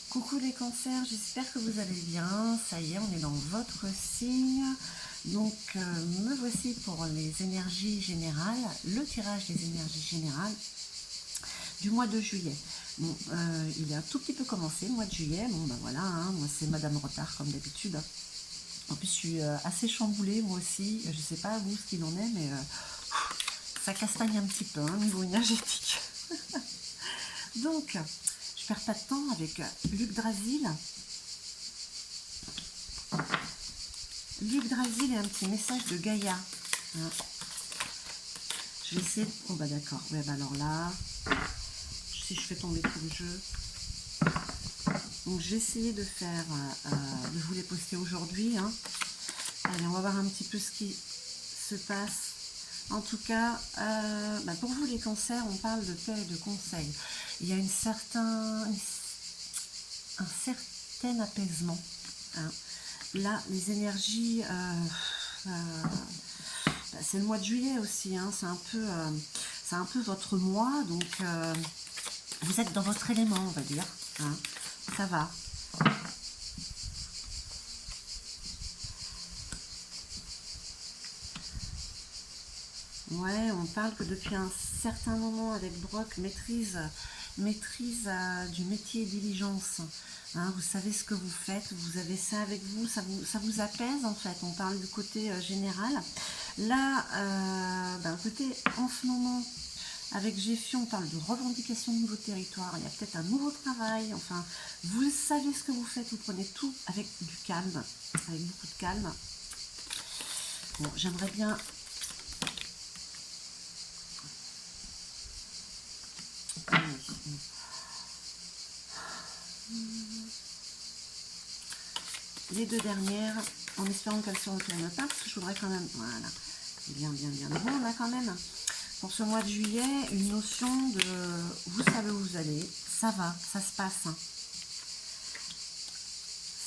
Coucou les cancers, j'espère que vous allez bien. Ça y est, on est dans votre signe. Donc, me voici pour les énergies générales, le tirage des énergies générales du mois de juillet. Bon, il est un tout petit peu commencé, le mois de juillet. Bon, ben voilà, hein, moi c'est Madame Retard comme d'habitude. En plus, je suis assez chamboulée, moi aussi. Je sais pas vous ce qu'il en est, mais ça castagne un petit peu, hein, niveau énergétique. Donc, je perds pas de temps avec Luc Drasil. Luc Drasil et un petit message de Gaïa. Hein. Je vais essayer. Oh bah d'accord. Ouais, bah alors là, si je fais tomber tout le jeu. Donc j'ai essayé de faire, de vous les poster aujourd'hui. Hein. Allez, on va voir un petit peu ce qui se passe. En tout cas, bah pour vous les cancers, on parle de paix et de conseil. Il y a un certain apaisement. Hein. Là, les énergies, c'est le mois de juillet aussi, hein, c'est un peu votre mois, donc vous êtes dans votre élément, on va dire, hein, ça va. Ouais, on parle que depuis un certain moment avec Brock, maîtrise du métier et diligence. Hein, vous savez ce que vous faites, vous avez ça avec vous, ça vous apaise en fait. On parle du côté général. Là, côté en ce moment, avec Géfion, on parle de revendication de nouveaux territoires. Il y a peut-être un nouveau travail. Enfin, vous savez ce que vous faites, vous prenez tout avec du calme, avec beaucoup de calme. Bon, j'aimerais bien. Les deux dernières, en espérant qu'elles se retournent pas, parce que je voudrais quand même, voilà, bien. Bon, on a quand même, pour ce mois de juillet, une notion de, vous savez où vous allez, ça va, ça se passe. Hein.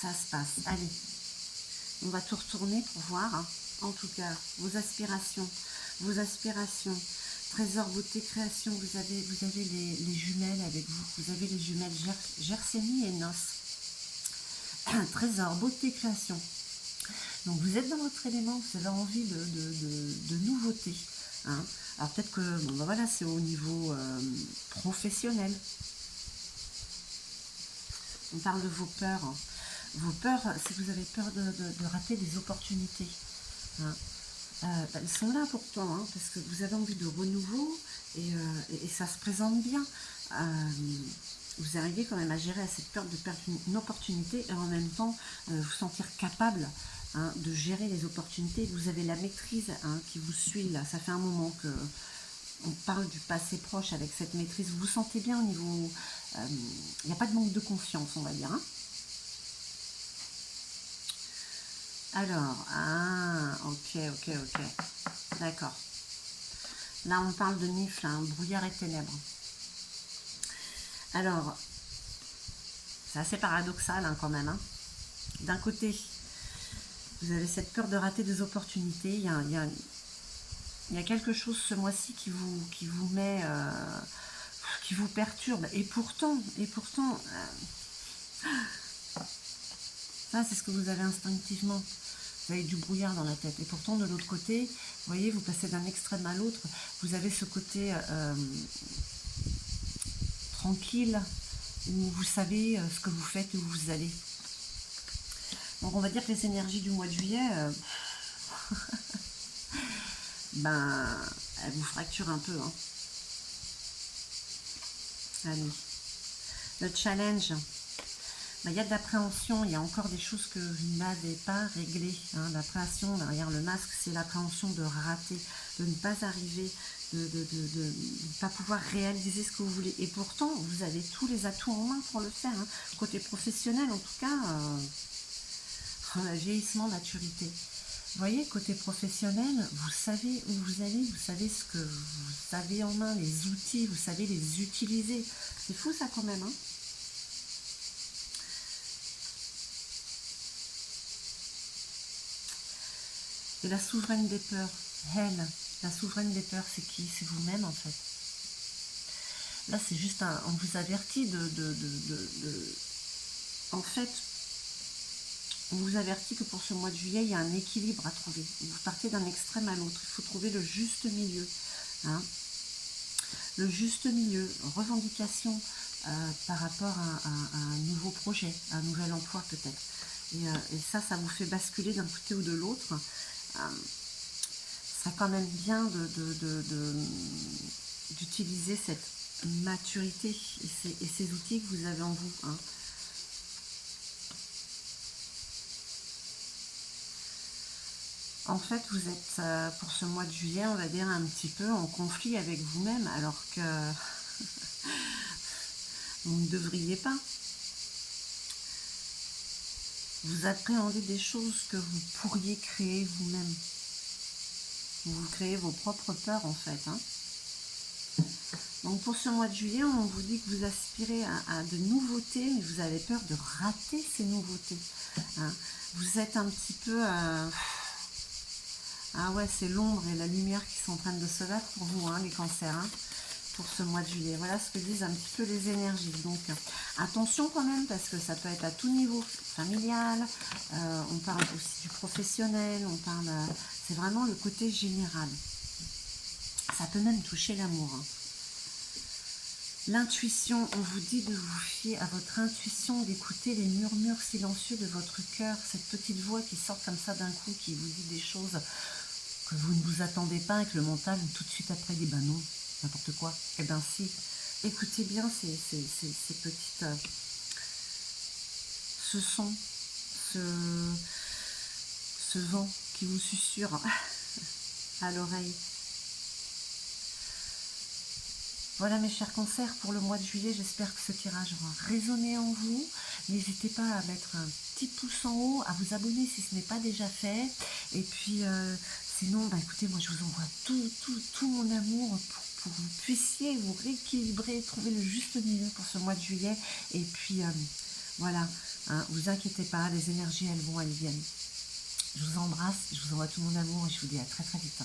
Ça se passe, allez. On va tout retourner pour voir, hein. En tout cas, vos aspirations. Trésor, beauté, création, vous avez les jumelles avec vous. Vous avez les jumelles Gersemi et Nos. Trésor, beauté, création. Donc vous êtes dans votre élément, vous avez envie de nouveautés. Hein. Alors peut-être que, bon ben voilà, c'est au niveau professionnel. On parle de vos peurs. Hein. Vos peurs, si vous avez peur de rater des opportunités. Hein. Elles sont là pourtant, hein, parce que vous avez envie de renouveau et ça se présente bien. Vous arrivez quand même à gérer cette peur de perdre une opportunité et en même temps vous sentir capable, hein, de gérer les opportunités. Vous avez la maîtrise, hein, qui vous suit là. Ça fait un moment que on parle du passé proche avec cette maîtrise. Vous vous sentez bien au niveau... Il n'y a pas de manque de confiance, on va dire. Hein. Alors, ok. D'accord. Là, on parle de nifle, hein, brouillard et ténèbres. Alors, c'est assez paradoxal, hein, quand même. Hein. D'un côté, vous avez cette peur de rater des opportunités. Il y a quelque chose ce mois-ci qui vous met... qui vous perturbe. Et pourtant... ça, c'est ce que vous avez instinctivement. Vous avez du brouillard dans la tête. Et pourtant, de l'autre côté, vous voyez, vous passez d'un extrême à l'autre. Vous avez ce côté tranquille, où vous savez ce que vous faites et où vous allez. Donc, on va dire que les énergies du mois de juillet, elles vous fracturent un peu. Hein. Allez. Le challenge. Il y a de l'appréhension, il y a encore des choses que vous n'avez pas réglées. Hein. L'appréhension derrière le masque, c'est l'appréhension de rater, de ne pas arriver, de ne pas pouvoir réaliser ce que vous voulez. Et pourtant, vous avez tous les atouts en main pour le faire. Hein. Côté professionnel, en tout cas, vieillissement, maturité. Vous voyez, côté professionnel, vous savez où vous allez, vous savez ce que vous avez en main, les outils, vous savez les utiliser. C'est fou ça quand même, hein. Et la souveraine des peurs, elle, la souveraine des peurs, c'est qui? C'est vous-même en fait. Là, c'est juste on vous avertit en fait, on vous avertit que pour ce mois de juillet, il y a un équilibre à trouver. Vous partez d'un extrême à l'autre. Il faut trouver le juste milieu. Hein. Le juste milieu, revendication par rapport à un nouveau projet, à un nouvel emploi peut-être. Et ça vous fait basculer d'un côté ou de l'autre. Ça quand même bien d'utiliser cette maturité et ces outils que vous avez en vous. Hein. En fait, vous êtes, pour ce mois de juillet, on va dire, un petit peu en conflit avec vous-même, alors que vous ne devriez pas. Vous appréhendez des choses que vous pourriez créer vous-même. Vous créez vos propres peurs, en fait. Hein. Donc, pour ce mois de juillet, on vous dit que vous aspirez à de nouveautés, mais vous avez peur de rater ces nouveautés. Hein. Vous êtes un petit peu... Ah ouais, c'est l'ombre et la lumière qui sont en train de se battre pour vous, hein, les cancers, hein, pour ce mois de juillet. Voilà ce que disent un petit peu les énergies. Donc, attention quand même, parce que ça peut être à tout niveau, familial, on parle aussi du professionnel, on parle... c'est vraiment le côté général. Ça peut même toucher l'amour. Hein. L'intuition, on vous dit de vous fier à votre intuition, d'écouter les murmures silencieux de votre cœur, cette petite voix qui sort comme ça d'un coup, qui vous dit des choses que vous ne vous attendez pas et que le mental tout de suite après dit, ben non, n'importe quoi. Eh bien si, écoutez bien ces petites... ce son, ce vent qui vous susurre à l'oreille. Voilà mes chers cancers pour le mois de juillet, j'espère que ce tirage aura résonné en vous. N'hésitez pas à mettre un petit pouce en haut, à vous abonner si ce n'est pas déjà fait. Et puis sinon, bah, écoutez, moi je vous envoie tout mon amour pour que vous puissiez vous rééquilibrer, trouver le juste milieu pour ce mois de juillet. Et puis voilà, hein, vous inquiétez pas, les énergies elles viennent. Je vous embrasse, je vous envoie tout mon amour et je vous dis à très très vite.